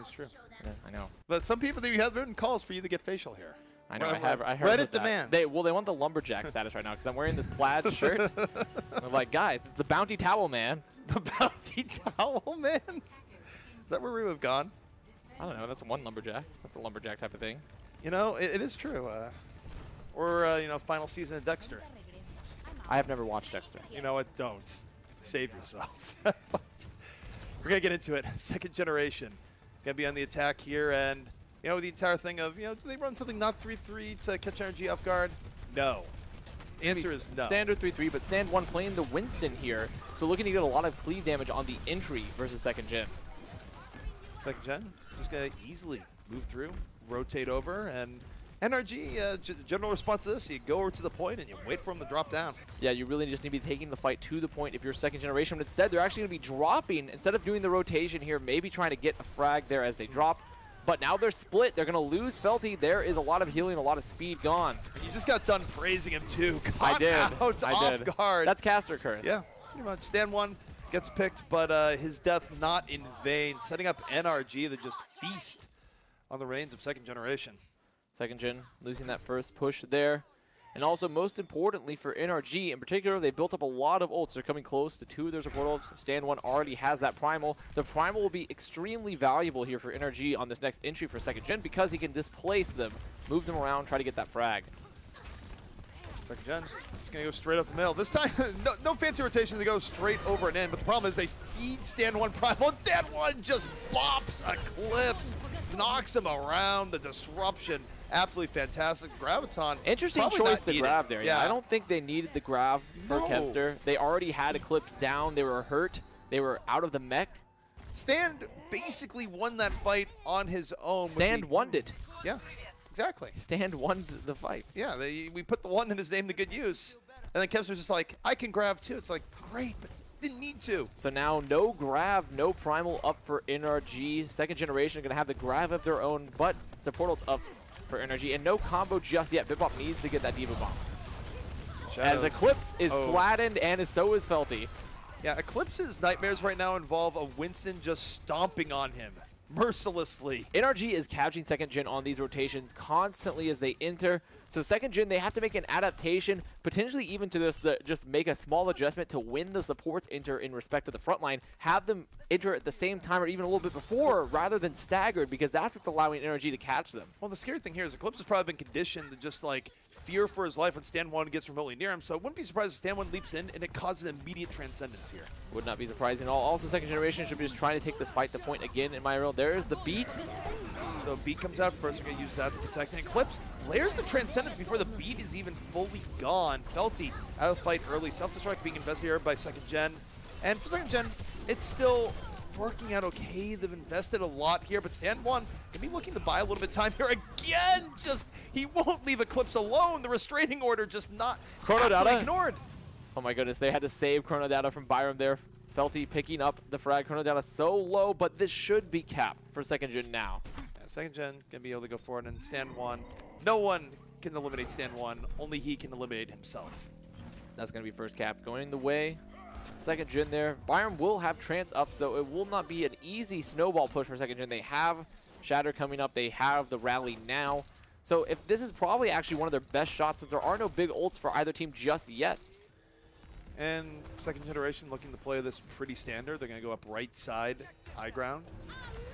That's true. Yeah, I know. But some people, there have written calls for you to get facial here. I know. I heard Reddit demands. They want the lumberjack status right now because I'm wearing this plaid shirt. I'm like, guys, it's the bounty towel man. The bounty towel man? Is that where we have gone? I don't know. That's one lumberjack. That's a lumberjack type of thing. You know, it is true. Or you know, final season of Dexter. I have never watched Dexter. You know what? Don't. Save yourself. But we're going to get into it. Second generation. Going to be on the attack here. And, you know, the entire thing of, you know, do they run something not 3-3 to catch NRG off guard? No. Answer is no. Standard 3-3, but stand 1 playing the Winston here. So looking to get a lot of cleave damage on the entry versus second gen. Second gen, just going to easily move through, rotate over, and NRG, general response to this, you go over to the point and you wait for them to drop down. Yeah, you really just need to be taking the fight to the point if you're second generation, but instead they're actually going to be dropping, instead of doing the rotation here, maybe trying to get a frag there as they drop. But now they're split. They're going to lose Felty. There is a lot of healing, a lot of speed gone. You just got done praising him too. I did. Off guard. That's caster curse. Yeah, pretty much. Stand 1 gets picked, but his death not in vain. Setting up NRG to just feast on the reins of second generation. Second gen losing that first push there. And also, most importantly for NRG in particular, they built up a lot of ults. They're coming close to 2 of their support ults. Stand 1 already has that primal. The primal will be extremely valuable here for NRG on this next entry for second gen because he can displace them, move them around, try to get that frag. Second gen, just going to go straight up the middle. This time, no fancy rotations, they go straight over and in. But the problem is they feed Stand 1 primal, and Stand 1 just bops Eclipse, knocks him around. The disruption, absolutely fantastic. Graviton, interesting choice to grab there. Yeah, I don't think they needed the grab for Kevster. They already had Eclipse down. They were hurt. They were out of the mech. Stand basically won that fight on his own. Stand won it. Yeah. Exactly. Stand won the fight. Yeah, we put the 1 in his name to good use. And then Kevster's just like, I can grab too. It's like, great, but didn't need to. So now no grab, no primal up for NRG. Second generation going to have the grab of their own, but support ults up for NRG. And no combo just yet. Bipop needs to get that Diva Bomb. Shadows. As Eclipse is flattened and so is Felty. Yeah, Eclipse's nightmares right now involve a Winston just stomping on him mercilessly. NRG is catching second gen on these rotations constantly as they enter. So second gen, they have to make an adaptation, potentially even to this, just make a small adjustment to when the supports enter in respect to the front line. Have them enter at the same time or even a little bit before rather than staggered, because that's what's allowing NRG to catch them. Well, the scary thing here is Eclipse has probably been conditioned to just like fear for his life when Stand 1 gets remotely near him, so I wouldn't be surprised if Stand 1 leaps in and it causes immediate transcendence here. Would not be surprising at all. Also, second generation should be just trying to take this fight to point again in my world. There's the beat. So beat comes out first. We're going to use that to protect. And Eclipse layers the transcendence before the beat is even fully gone. Felty out of the fight early. Self-destruct being investigated by second gen. And for second gen, it's still working out okay. They've invested a lot here, but Stand 1 can be looking to buy a little bit of time here again. Just, he won't leave Eclipse alone. The restraining order just not Chronodata ignored. Oh my goodness, they had to save Chronodata from Byram there. Felty picking up the frag. Chronodata so low, but this should be capped for second gen now. Yeah, second gen can be able to go forward, and Stand 1, no one can eliminate Stand 1. Only he can eliminate himself. That's going to be first cap going the way. Second gen there. Byram will have trance up, so it will not be an easy snowball push for second gen. They have Shatter coming up. They have the rally now. So if this is probably actually one of their best shots, since there are no big ults for either team just yet. And second generation looking to play this pretty standard. They're going to go up right side, high ground.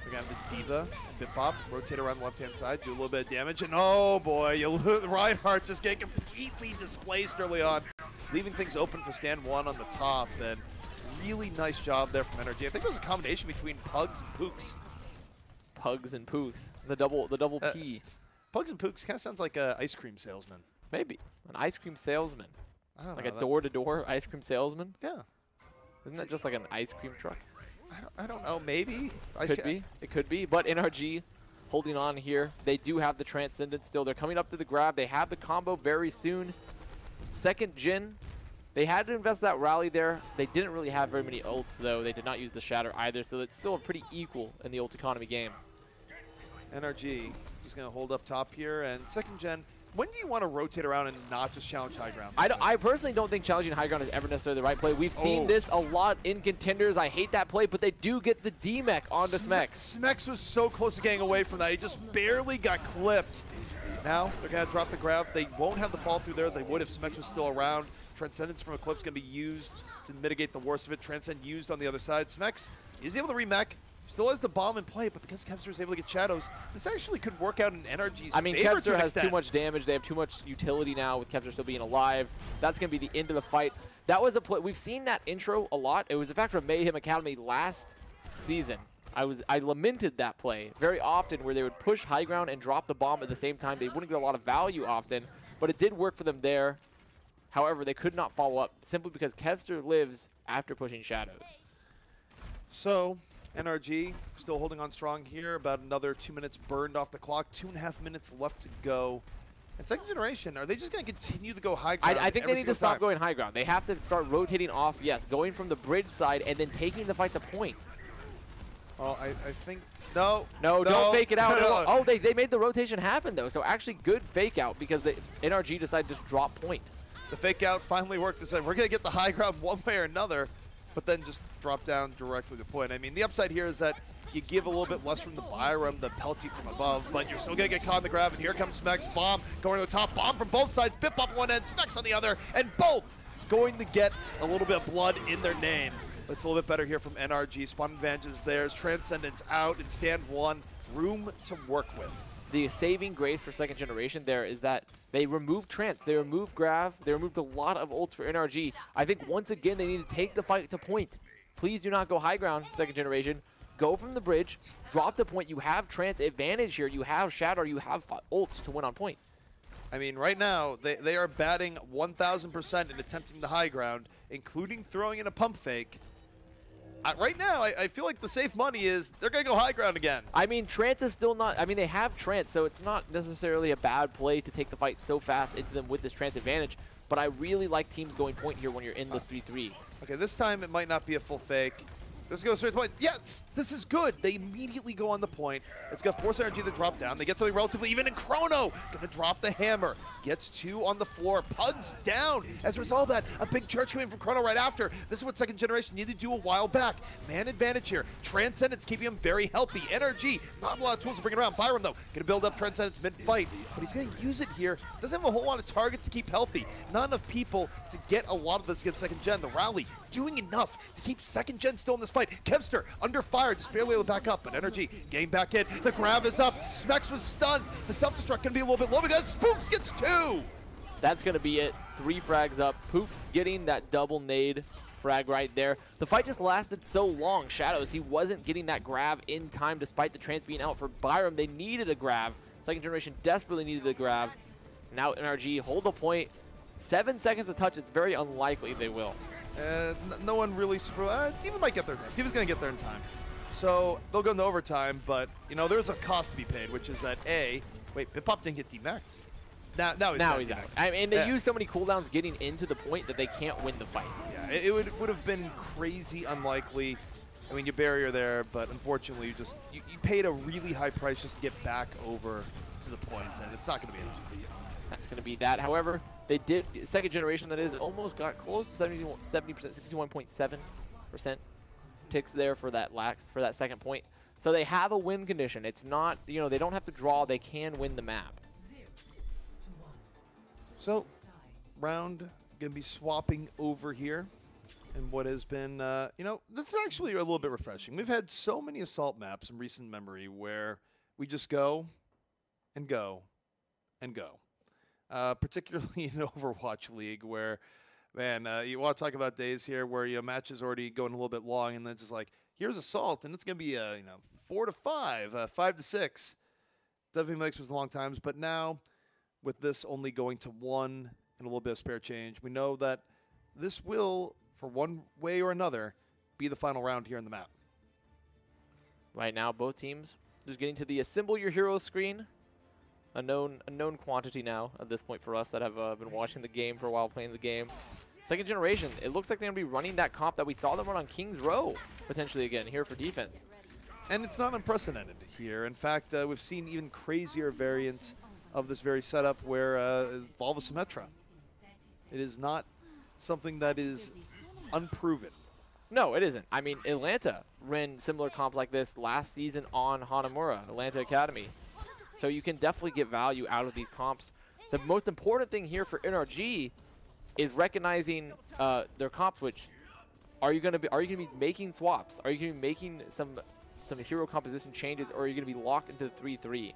They're going to have the Diva and Bipop rotate around the left-hand side, do a little bit of damage. And oh boy, Reinhardt just get completely displaced early on, leaving things open for Stand 1 on the top. And really nice job there from NRG. I think it was a combination between Pugs and Pooks. Pugs and Pooks. The double P. Pugs and Pooks kind of sounds like an ice cream salesman. Maybe. An ice cream salesman. Like know, a door-to-door ice cream salesman? Yeah. Isn't that just like an ice cream truck? I don't know. Maybe. Could be. It could be. But NRG holding on here. They do have the Transcendence still. They're coming up to the grab. They have the combo very soon. Second gen. They had to invest that rally there. They didn't really have very many ults, though. They did not use the Shatter either, so it's still pretty equal in the ult economy game. NRG just going to hold up top here, and second gen when do you want to rotate around and not just challenge high ground? I personally don't think challenging high ground is ever necessarily the right play. We've seen this a lot in Contenders. I hate that play, but they do get the D-Mech onto Smex. Smex was so close to getting away from that. He just barely got clipped. Now they're going to drop the grab. They won't have the fall through there. They would if Smex was still around. Transcendence from Eclipse going to be used to mitigate the worst of it. Transcend used on the other side. Smex is able to remech. Still has the bomb in play, but because Kevster is able to get shadows, this actually could work out in NRG's I mean, favor Kevster has extent. too much damage. They have too much utility now with Kevster still being alive. That's going to be the end of the fight. That was a play. We've seen that intro a lot. It was a fact from Mayhem Academy last season. I lamented that play very often where they would push high ground and drop the bomb at the same time. They wouldn't get a lot of value often, but it did work for them there. However, they could not follow up simply because Kevster lives after pushing shadows. So NRG still holding on strong here. About another 2 minutes burned off the clock. 2.5 minutes left to go. And second generation, are they just going to continue to go high ground? I think they need to stop going high ground. They have to start rotating off, yes, going from the bridge side and then taking the fight to point. Well, I think, no, don't fake it out. No. Oh, they made the rotation happen, though. So actually good fake out because the NRG decided to just drop point. The fake out finally worked. They said, we're going to get the high ground one way or another, but then just drop down directly to point. I mean, the upside here is that you give a little bit less from the Byram, the penalty from above, but you're still going to get caught in the grab, and here comes Smex. Bomb going to the top. Bomb from both sides. Bip up one end, Smex on the other, and both going to get a little bit of blood in their name. It's a little bit better here from NRG. Spawn advantage is theirs. Transcendence out in stand one. Room to work with. The saving grace for second generation there is that they removed Trance, they removed Grav, they removed a lot of ults for NRG. I think once again they need to take the fight to point. Please do not go high ground, second generation. Go from the bridge, drop the point. You have Trance advantage here. You have Shadow, you have ults to win on point. I mean, right now, they are batting 1,000% in attempting the high ground, including throwing in a pump fake. Right now, I feel like the safe money is they're going to go high ground again. I mean, Trance is still not... I mean, they have Trance, so it's not necessarily a bad play to take the fight so fast into them with this Trance advantage. But I really like teams going point here when you're in the 3-3. Okay, this time it might not be a full fake. Let's go straight to the point. Yes, this is good. They immediately go on the point. It's got force energy to drop down. They get something relatively even in Chrono. Gonna drop the hammer. Gets two on the floor. Pugs down. As a result of that, a big charge coming from Chrono right after. This is what second generation needed to do a while back. Man advantage here. Transcendence keeping him very healthy. NRG, not a lot of tools to bring it around. Byram, though, gonna build up Transcendence mid-fight. But he's gonna use it here. Doesn't have a whole lot of targets to keep healthy. Not enough people to get a lot of this against second gen. The rally doing enough to keep second gen still in this fight. Kevster under fire, just barely able to back up, but NRG getting back in. The grab is up. Smex was stunned. The self-destruct gonna be a little bit low because Spooks gets two. That's gonna be it. 3 frags up. Poops getting that double nade frag right there. The fight just lasted so long. Shadows, he wasn't getting that grab in time despite the trance being out for Byram. They needed a grab. Second generation desperately needed the grab. Now NRG hold the point. 7 seconds to touch. It's very unlikely they will. No one really super. Diva might get there. Diva's going to get there in time. So they'll go into overtime, but, you know, there's a cost to be paid, which is that, wait, Bip-Pop didn't get demeched. Now he's out. I mean, they use so many cooldowns getting into the point that they can't win the fight. Yeah, it would have been crazy unlikely. I mean, you barrier there, but unfortunately, you paid a really high price just to get back over to the point, and it's not going to be enough. That's going to be that. However, they did, second generation that is, almost got close to 70%, 61.7% ticks there for that for that second point. So they have a win condition. It's not, you know, they don't have to draw. They can win the map. So, round going to be swapping over here. And what has been, you know, this is actually a little bit refreshing. We've had so many assault maps in recent memory where we just go and go and go. Particularly in Overwatch League where, man, you want to talk about days here where your match is already going a little bit long and then just like, here's assault and it's going to be, you know, 4 to 5, 5 to 6. Definitely makes was long times, but now with this only going to 1 and a little bit of spare change, we know that this will, for one way or another, be the final round here in the map. Right now, both teams just getting to the Assemble Your Heroes screen. A known quantity now at this point for us that have been watching the game for a while, playing the game. Second generation, it looks like they're going to be running that comp that we saw them run on King's Row, potentially again, here for defense. And it's not unprecedented here. In fact, we've seen even crazier variants of this very setup where Volva Symmetra. It is not something that is unproven. No, it isn't. I mean, Atlanta ran similar comps like this last season on Hanamura, Atlanta Academy. So you can definitely get value out of these comps. The most important thing here for NRG is recognizing their comp switch. Are you going to be making swaps? Are you going to be making some hero composition changes, or are you going to be locked into the 3-3?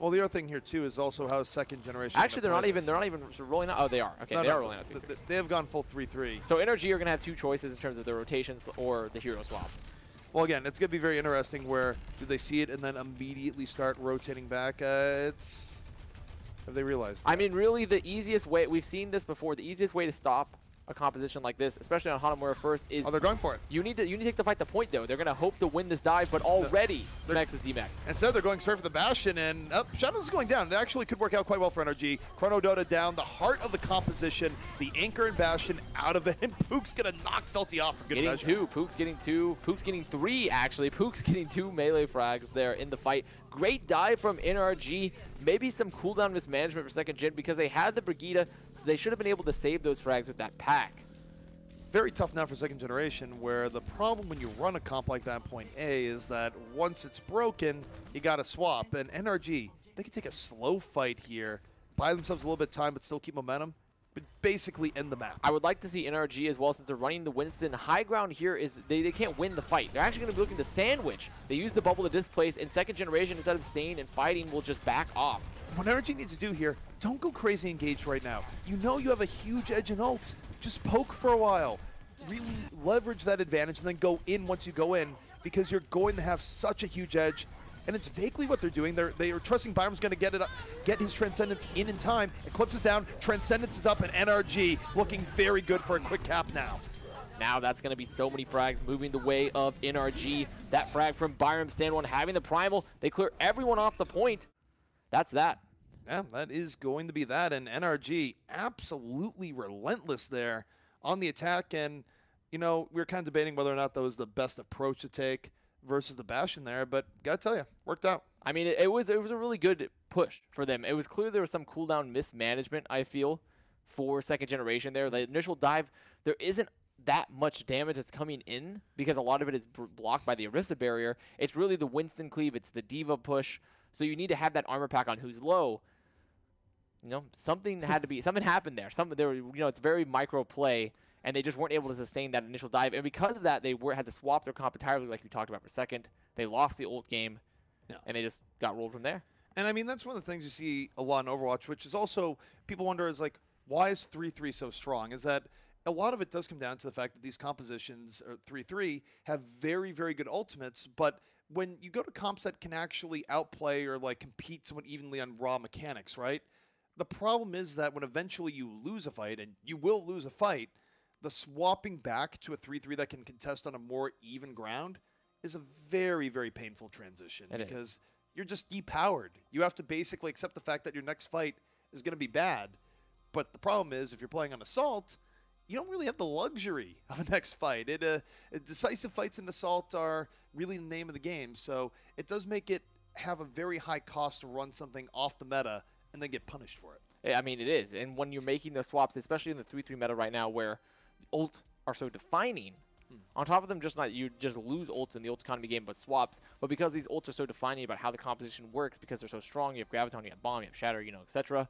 Well, the other thing here too is also how second generation. Actually, they're not even rolling out. Oh, they are. Okay, they are rolling out 3-3. They have gone full 3-3. So NRG are going to have two choices in terms of their rotations or the hero swaps. Well, again, it's going to be very interesting. Where do they see it and then immediately start rotating back? Have they realized that? I mean, really, the easiest way, we've seen this before, the easiest way to stop a composition like this, especially on Hanamura first, is... Oh, they're going for it. You need to take the fight to point, though. They're going to hope to win this dive, but already Smex is DMAC. Instead, they're going straight for the Bastion, and Shadow's going down. It actually could work out quite well for NRG. Chrono Dota down, the heart of the composition, the Anchor and Bastion out of it, and Pook's going to knock Felty off for good measure. Getting two, Pook's getting two, Pook's getting three, actually. Pook's getting 2 melee frags there in the fight. Great dive from NRG. Maybe some cooldown mismanagement for second gen because they had the Brigida, so they should have been able to save those frags with that pack. Very tough now for second generation, where the problem when you run a comp like that point A is that once it's broken, you got to swap. And NRG, they can take a slow fight here, buy themselves a little bit of time, but still keep momentum, but basically end the map. I would like to see NRG as well, since they're running the Winston. High ground here is they can't win the fight. They're actually going to be looking to sandwich. They use the bubble to displace, and second generation, instead of staying and fighting, will just back off. What NRG needs to do here, don't go crazy engaged right now. You know you have a huge edge in ults. Just poke for a while. Really leverage that advantage and then go in once you go in, because you're going to have such a huge edge. And it's vaguely what they're doing. They are trusting Byram's going to get his Transcendence in time. Eclipse is down, Transcendence is up, and NRG looking very good for a quick cap now. Now that's going to be so many frags moving the way of NRG. That frag from Byram, stand one, having the primal. They clear everyone off the point. That's that. Yeah, that is going to be that. And NRG absolutely relentless there on the attack. And, you know, we were kind of debating whether or not that was the best approach to take versus the Bastion there, but gotta tell you, worked out. I mean, it was a really good push for them. It was clear there was some cooldown mismanagement, I feel, for second generation there. The initial dive, there isn't that much damage that's coming in because a lot of it is blocked by the Orisa barrier. It's really the Winston cleave, it's the Diva push, so you need to have that armor pack on who's low. You know, something happened there. It's very micro play, and they just weren't able to sustain that initial dive. And because of that, they had to swap their comp entirely, like we talked about for second. They lost the ult game, and they just got rolled from there. And, I mean, that's one of the things you see a lot in Overwatch, which is also, people wonder, is like, why is 3-3 so strong? Is that a lot of it does come down to the fact that these compositions, or 3-3, have very, very good ultimates, but when you go to comps that can actually outplay or, like, compete somewhat evenly on raw mechanics, right? The problem is that when eventually you lose a fight, and you will lose a fight, the swapping back to a 3-3 that can contest on a more even ground is a very, very painful transition. Because you're just depowered. You have to basically accept the fact that your next fight is going to be bad. But the problem is, if you're playing on Assault, you don't really have the luxury of a next fight. Decisive fights in Assault are really the name of the game. So it does make it have a very high cost to run something off the meta and then get punished for it. I mean, it is. And when you're making the swaps, especially in the 3-3 meta right now where ult are so defining, on top of them you just lose ults in the ult economy game, but swaps. But because these ults are so defining about how the composition works, because they're so strong, you have Graviton, you have Bomb, you have Shatter, etc.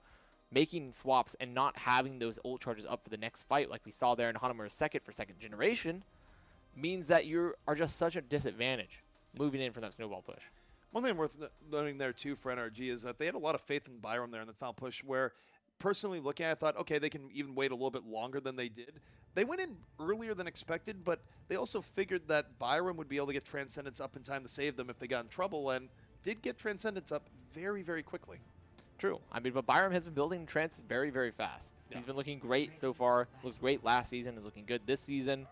Making swaps and not having those ult charges up for the next fight, like we saw there in Hanamura's second for second generation, means that you are just such a disadvantage moving in from that snowball push. One thing worth noting there, too, for NRG is that they had a lot of faith in Byram there in the final push, where personally looking at it, I thought, okay, they can even wait a little bit longer than they did. They went in earlier than expected, but they also figured that Byram would be able to get Transcendence up in time to save them if they got in trouble, and did get Transcendence up very, very quickly. True. I mean, but Byram has been building Trance very, very fast. Yeah. He's been looking great so far. Looked great last season. Is looking good this season.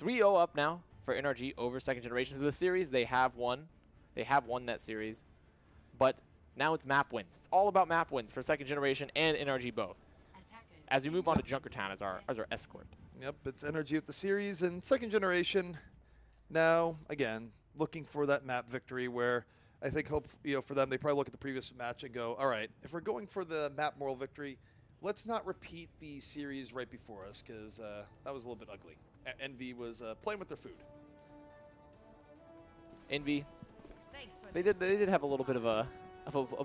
3-0 up now for NRG over second generations of the series. They have won. They have won that series. But now it's map wins. It's all about map wins for second generation and NRG both. As we move on to Junkertown as our escort. Yep, it's NRG with the series, and second generation now, again, looking for that map victory where I think for them, they probably look at the previous match and go, all right, if we're going for the map moral victory, let's not repeat the series right before us because that was a little bit ugly. Envy was playing with their food. Envy, they did have a little bit of a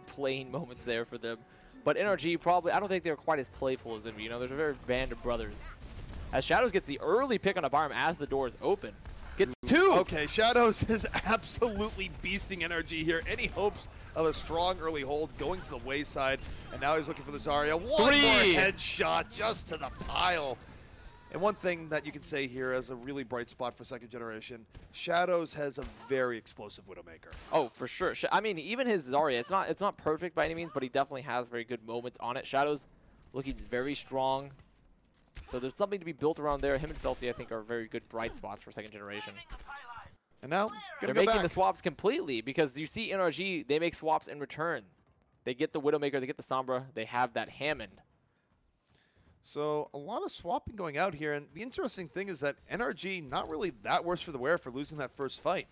playing moments there for them. But NRG probably, I don't think they're quite as playful as Envy. You know, there's a very band of brothers. As Shadows gets the early pick on a Byram as the door is open. Gets 2. Okay, Shadows is absolutely beasting NRG here. Any hopes of a strong early hold going to the wayside. And now he's looking for the Zarya. One 3. more headshot just to the pile. And one thing that you can say here as a really bright spot for second generation, Shadows has a very explosive Widowmaker. Oh, for sure. I mean, even his Zarya, it's not perfect by any means, but he definitely has very good moments on it. Shadows looking very strong. So there's something to be built around there. Him and Felty, I think, are very good bright spots for second generation. And now, they're making the swaps completely because you see NRG, they make swaps in return. They get the Widowmaker, they get the Sombra, they have that Hammond. So a lot of swapping going out here, and the interesting thing is that NRG not really that worse for the wear for losing that first fight.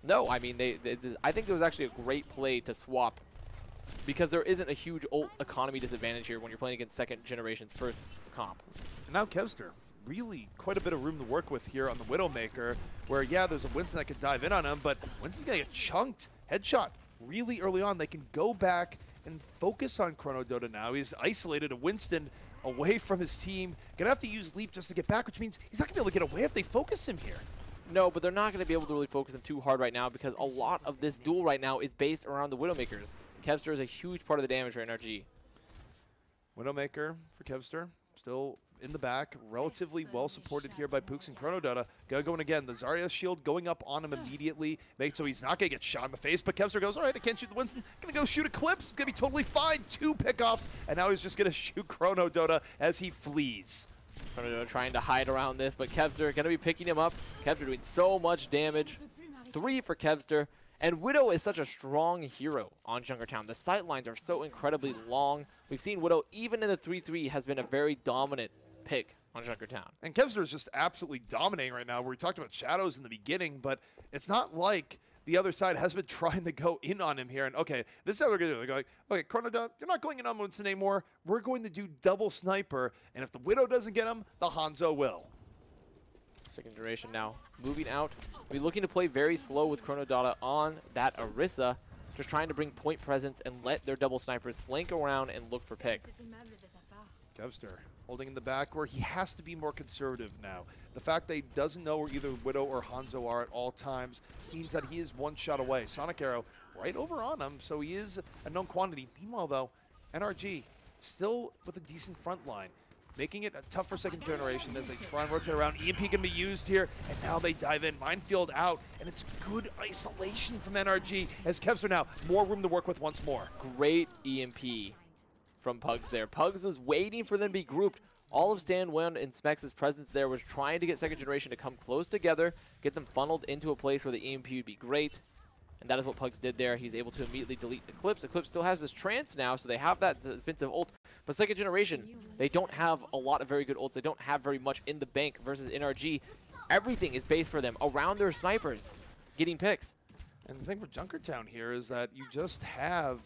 No, I mean, I think it was actually a great play to swap because there isn't a huge ult economy disadvantage here when you're playing against second generation's first comp. And now Kevster, really quite a bit of room to work with here on the Widowmaker, where, yeah, there's a Winston that can dive in on him, but Winston's going to get chunked. Headshot really early on. They can go back and focus on ChronoDota now. He's isolated a Winston away from his team. Going to have to use Leap just to get back, which means he's not going to be able to get away if they focus him here. No, but they're not going to be able to really focus him too hard right now because a lot of this duel right now is based around the Widowmakers. Kevster is a huge part of the damage for NRG. Widowmaker for Kevster, still in the back, relatively well supported here by Pooks and ChronoDota. Going again, the Zarya shield going up on him immediately, makes so he's not going to get shot in the face, but Kevster goes, all right, I can't shoot the Winston, going to go shoot Eclipse, it's going to be totally fine, 2 pickoffs, and now he's just going to shoot ChronoDota as he flees. ChronoDota trying to hide around this, but Kevster going to be picking him up. Kevster doing so much damage. 3 for Kevster. And Widow is such a strong hero on Junkertown. The sight lines are so incredibly long. We've seen Widow, even in the 3-3, has been a very dominant pick on Junkertown. And Kevster is just absolutely dominating right now. We talked about Shadows in the beginning, but it's not like the other side has been trying to go in on him here. And, okay, this is how they're going to do it. They're going, okay, ChronoDota, you're not going in on Winston anymore. We're going to do double sniper, and if the Widow doesn't get him, the Hanzo will. Second generation now moving out. We're looking to play very slow with ChronoDota on that Orisa, just trying to bring point presence and let their double snipers flank around and look for picks. Kevster holding in the back where he has to be more conservative now. The fact that he doesn't know where either Widow or Hanzo are at all times means that he is one shot away. Sonic Arrow right over on him, so he is a known quantity. Meanwhile, though, NRG still with a decent front line, making it tough for second generation as they try and rotate around. EMP can be used here, and now they dive in. Minefield out, and it's good isolation from NRG as Kevster now more room to work with once more. Great EMP from Pugs there. Pugs was waiting for them to be grouped. All of Stan Wen and Specs' presence there was trying to get second generation to come close together, get them funneled into a place where the EMP would be great. And that is what Pugs did there. He's able to immediately delete Eclipse. Eclipse still has this trance now, so they have that defensive ult. But second generation, they don't have a lot of very good ults. They don't have very much in the bank versus NRG. Everything is based for them around their snipers getting picks. And the thing for Junkertown here is that you just have,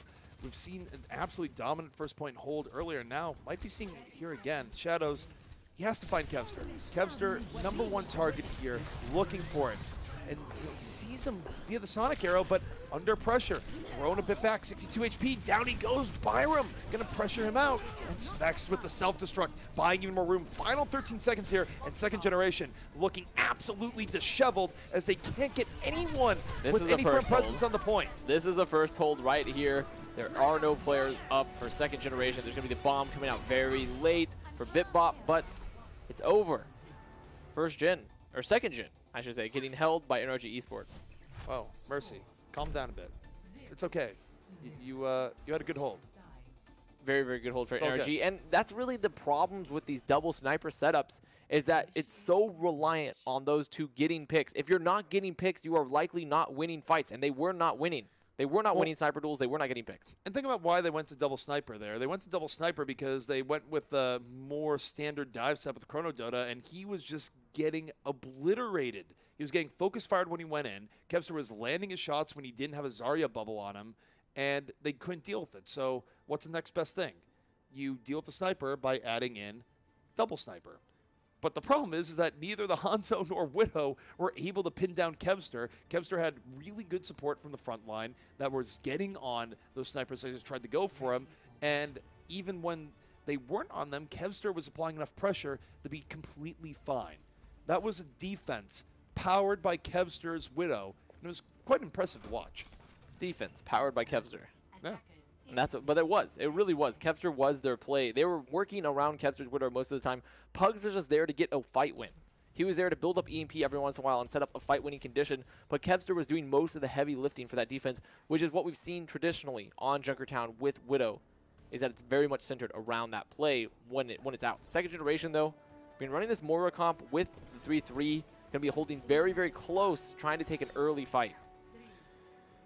we've seen an absolutely dominant first point hold earlier. Now, might be seeing it here again. Shadows, he has to find Kevster. Kevster, number 1 target here, looking for it. And he sees him via the Sonic Arrow, but under pressure. Thrown a bit back, 62 HP, down he goes, Byram, gonna pressure him out. And Specs with the self-destruct, buying even more room. Final 13 seconds here, and second generation looking absolutely disheveled as they can't get anyone with any firm presence on the point. This is the first hold right here. There are no players up for second generation. There's gonna be the bomb coming out very late for BitBop, but it's over. First gen, or second gen, I should say, getting held by NRG Esports. Oh, mercy. Calm down a bit. It's okay. You had a good hold. Very, very good hold for NRG. And that's really the problems with these double sniper setups, is that it's so reliant on those two getting picks. If you're not getting picks, you are likely not winning fights, and they were not winning. They were not winning sniper duels. They were not getting picks. And think about why they went to double sniper there. They went to double sniper because they went with a more standard dive set with ChronoDota, and he was just getting obliterated He was getting focus fired when he went in. Kevster was landing his shots when he didn't have a Zarya bubble on him, and they couldn't deal with it. So what's the next best thing? You deal with the sniper by adding in double sniper. But the problem is that neither the Hanzo nor Widow were able to pin down Kevster. Kevster had really good support from the front line that was getting on those snipers that just tried to go for him. And even when they weren't on them, Kevster was applying enough pressure to be completely fine. That was a defense powered by Kevster's Widow. And it was quite impressive to watch. Defense powered by Kevster. Yeah. And that's what, but it really was. Kevster was their play. They were working around Kevster's Widow most of the time. Pugs was just there to get a fight win. He was there to build up EMP every once in a while and set up a fight-winning condition, but Kevster was doing most of the heavy lifting for that defense, which is what we've seen traditionally on Junkertown with Widow, is that it's very much centered around that play when it's out. Second generation, though, been running this Moira comp with the 3-3, going to be holding very, very close, trying to take an early fight.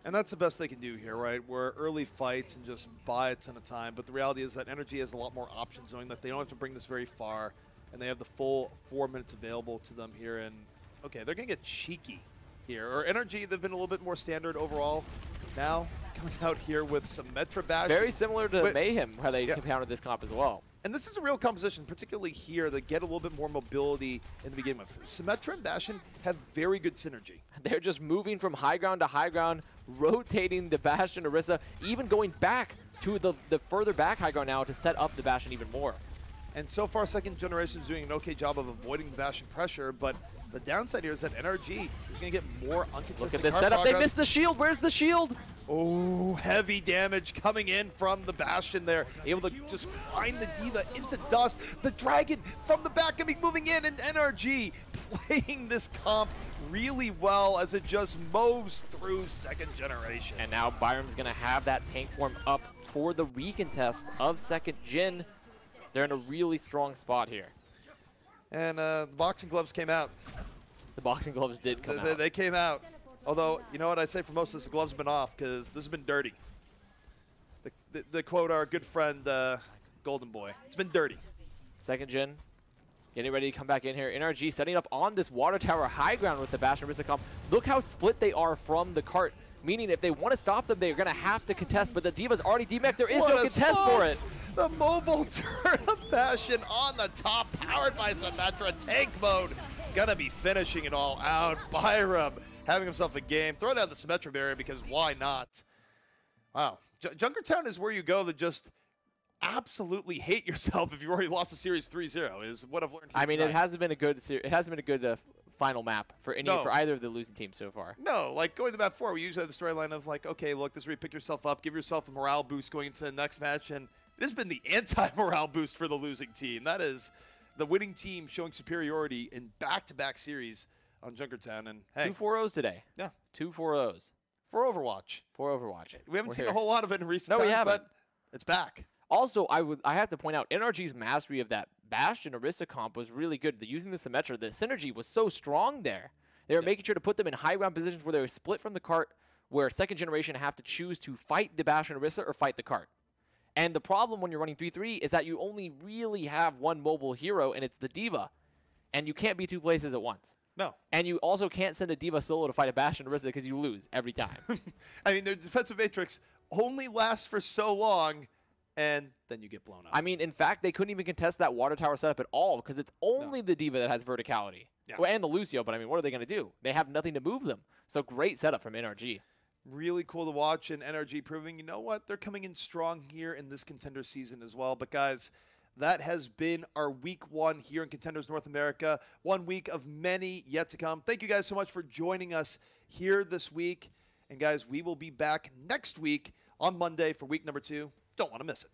And that's the best they can do here, right? Where early fights and just buy a ton of time. But the reality is that NRG has a lot more options, knowing that they don't have to bring this very far. And they have the full 4 minutes available to them here. And, okay, they're going to get cheeky here. Or NRG, they've been a little bit more standard overall. Now, coming out here with some Metra Bash. Very similar to Mayhem, how they countered this comp as well. And this is a real composition, particularly here, that get a little bit more mobility in the beginning. Symmetra and Bastion have very good synergy. They're just moving from high ground to high ground, rotating the Bastion Orisa, even going back to the further back high ground now to set up the Bastion even more. And so far, second generation is doing an okay job of avoiding Bastion pressure, but the downside here is that NRG is going to get more uncontested. Look at this setup. They missed the shield. Where's the shield? Oh, heavy damage coming in from the Bastion there. Able to just find the D.Va into dust. The Dragon from the back moving in, and NRG playing this comp really well as it just mows through second generation. And now Byram's going to have that tank form up for the recontest of second gen. They're in a really strong spot here. And the boxing gloves came out. The boxing gloves did come out. They came out. Although, you know what I say for most of this, the gloves have been off because this has been dirty. The quote our good friend Golden Boy. It's been dirty. Second gen getting ready to come back in here. NRG setting up on this water tower high ground with the Bastion Orisa comp. Look how split they are from the cart. Meaning if they want to stop them, they're going to have to contest. But the D.Va's already demech. There is no contest for it. The mobile turn of Bastion on the top, powered by Symmetra. Tank mode. Gonna be finishing it all out. Byram having himself a game. Throw down the Symmetra barrier because why not? Wow. Junkertown is where you go to just absolutely hate yourself if you already lost a series 3-0 is what I've learned here I mean, tonight. it hasn't been a good final map for for either of the losing teams so far. No, like going to map 4, we usually have the storyline of like, okay, look, this is where you pick yourself up, give yourself a morale boost going into the next match, and it has been the anti-morale boost for the losing team. That is the winning team showing superiority in back-to-back series on Junkertown. And hey, 2 4-0s today. Yeah. 2 4-0s. For Overwatch. For Overwatch. We haven't seen a whole lot of it in recent No, times, we haven't. but it's back. Also, I have to point out, NRG's mastery of that Bastion Orisa comp was really good. Using the Symmetra, the synergy was so strong there. They were making sure to put them in high ground positions where they were split from the cart, where second generation have to choose to fight the Bastion Orisa or fight the cart. And the problem when you're running 3-3 is that you only really have one mobile hero, and it's the D.Va. And you can't be 2 places at once. No. And you also can't send a D.Va solo to fight a Bastion Orisa because you lose every time. I mean, their defensive matrix only lasts for so long, and then you get blown up. I mean, in fact, they couldn't even contest that water tower setup at all because it's only the D.Va that has verticality. Yeah. Well, and the Lucio, but I mean, what are they going to do? They have nothing to move them. So great setup from NRG. Really cool to watch, and NRG proving, you know what, they're coming in strong here in this Contender season as well. But guys, that has been our week 1 here in Contenders North America. 1 week of many yet to come. Thank you guys so much for joining us here this week. And guys, we will be back next week on Monday for week number 2. Don't want to miss it.